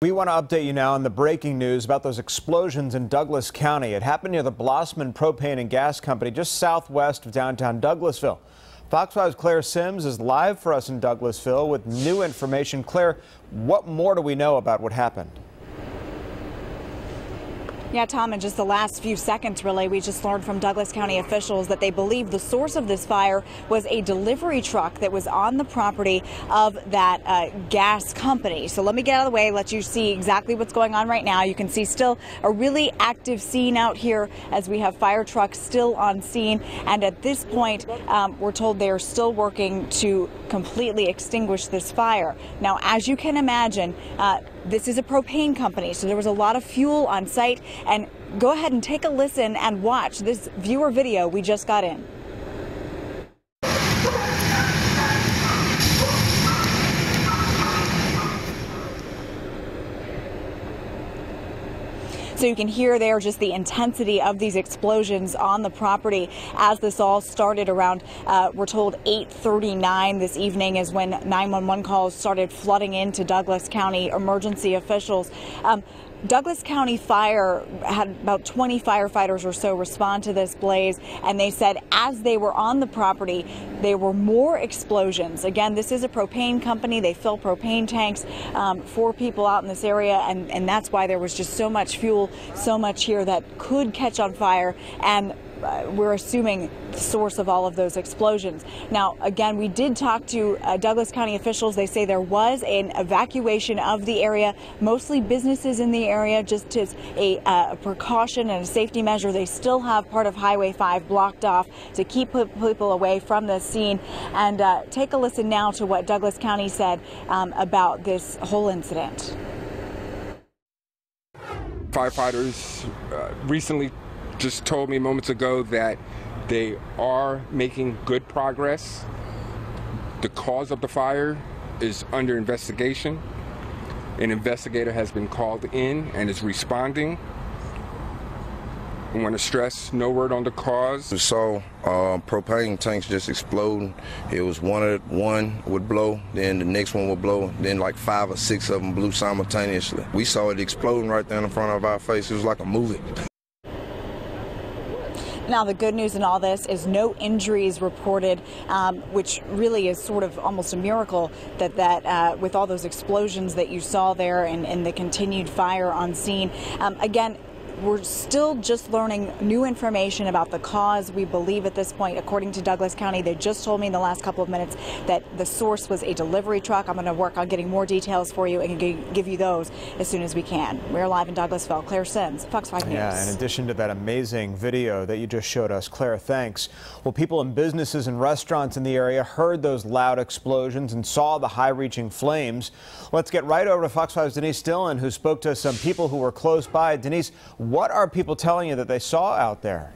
We want to update you now on the breaking news about those explosions in Douglas County. It happened near the Blossman Propane and Gas Company just southwest of downtown Douglasville. Fox 5's Claire Sims is live for us in Douglasville with new information. Claire, what more do we know about what happened? Yeah, Tom, in just the last few seconds, really, we just learned from Douglas County officials that they believe the source of this fire was a delivery truck that was on the property of that gas company. So let me get out of the way, let you see exactly what's going on right now. You can see still a really active scene out here as we have fire trucks still on scene. And at this point, we're told they're still working to completely extinguish this fire. Now, as you can imagine, this is a propane company, so there was a lot of fuel on site. And go ahead and take a listen and watch this viewer video we just got in. So you can hear there just the intensity of these explosions on the property as this all started around, we're told 8:39 this evening is when 911 calls started flooding into Douglas County emergency officials. Douglas County Fire had about 20 firefighters or so respond to this blaze, and they said as they were on the property, there were more explosions. Again, this is a propane company. They fill propane tanks for people out in this area, and that's why there was just so much fuel, so much here that could catch on fire, and we're assuming the source of all of those explosions. Now, again, we did talk to Douglas County officials. They say there was an evacuation of the area, mostly businesses in the area, just as a precaution and a safety measure. They still have part of Highway 5 blocked off to keep people away from the scene. And take a listen now to what Douglas County said about this whole incident. Firefighters recently just told me moments ago that they are making good progress. The cause of the fire is under investigation. An investigator has been called in and is responding. I want to stress, no word on the cause. We saw propane tanks just exploding. It was one would blow, then the next one would blow, then like 5 or 6 of them blew simultaneously. We saw it exploding right there in front of our face. It was like a movie. Now, the good news in all this is no injuries reported, which really is sort of almost a miracle that with all those explosions that you saw there and the continued fire on scene. Again, we're still just learning new information about the cause. We believe at this point, according to Douglas County, they just told me in the last couple of minutes that the source was a delivery truck. I'm going to work on getting more details for you and give you those as soon as we can. We're live in Douglasville. Claire Sims, Fox 5 News. Yeah, in addition to that amazing video that you just showed us, Claire, thanks. Well, people in businesses and restaurants in the area heard those loud explosions and saw the high-reaching flames. Let's get right over to Fox 5's Denise Dillon, who spoke to some people who were close by. Denise, what are people telling you that they saw out there?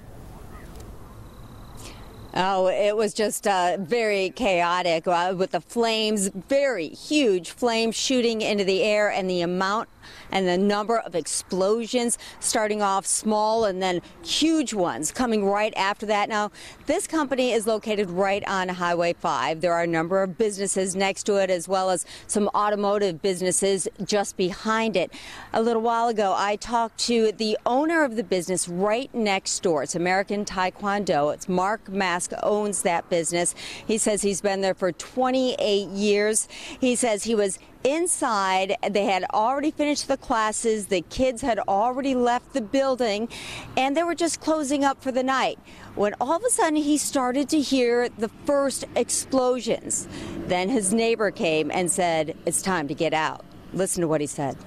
Oh, it was just very chaotic with the flames, very huge flames shooting into the air, and the amount and the number of explosions starting off small and then huge ones coming right after that. Now, this company is located right on Highway 5. There are a number of businesses next to it, as well as some automotive businesses just behind it. A little while ago, I talked to the owner of the business right next door. It's American Taekwondo. It's Mark Mask owns that business. He says he's been there for 28 years. He says he was inside. They had already finished the classes. The kids had already left the building, and they were just closing up for the night when all of a sudden he started to hear the first explosions. Then his neighbor came and said, "It's time to get out." Listen to what he said.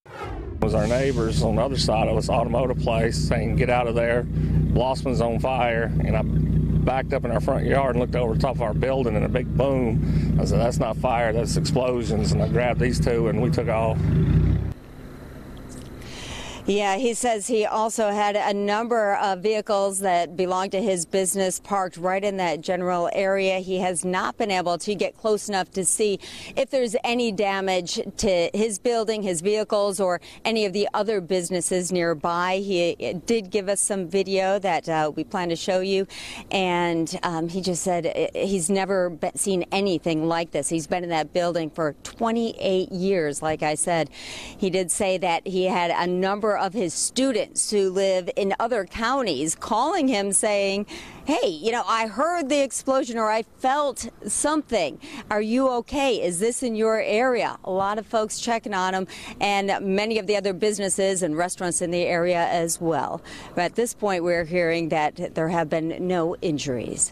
It was our neighbors on the other side of this automotive place saying, "Get out of there. Blossman's on fire." And I backed up in our front yard and looked over the top of our building, and a big boom. I said, "That's not fire, that's explosions." And I grabbed these two and we took off. Yeah, he says he also had a number of vehicles that belong to his business parked right in that general area. He has not been able to get close enough to see if there's any damage to his building, his vehicles, or any of the other businesses nearby. He did give us some video that we plan to show you, and he just said he's never seen anything like this. He's been in that building for 28 years, like I said. He did say that he had a number of his students who live in other counties calling him saying, hey, you know, I heard the explosion or I felt something. Are you okay? Is this in your area? A lot of folks checking on him, and many of the other businesses and restaurants in the area as well. But at this point, we're hearing that there have been no injuries.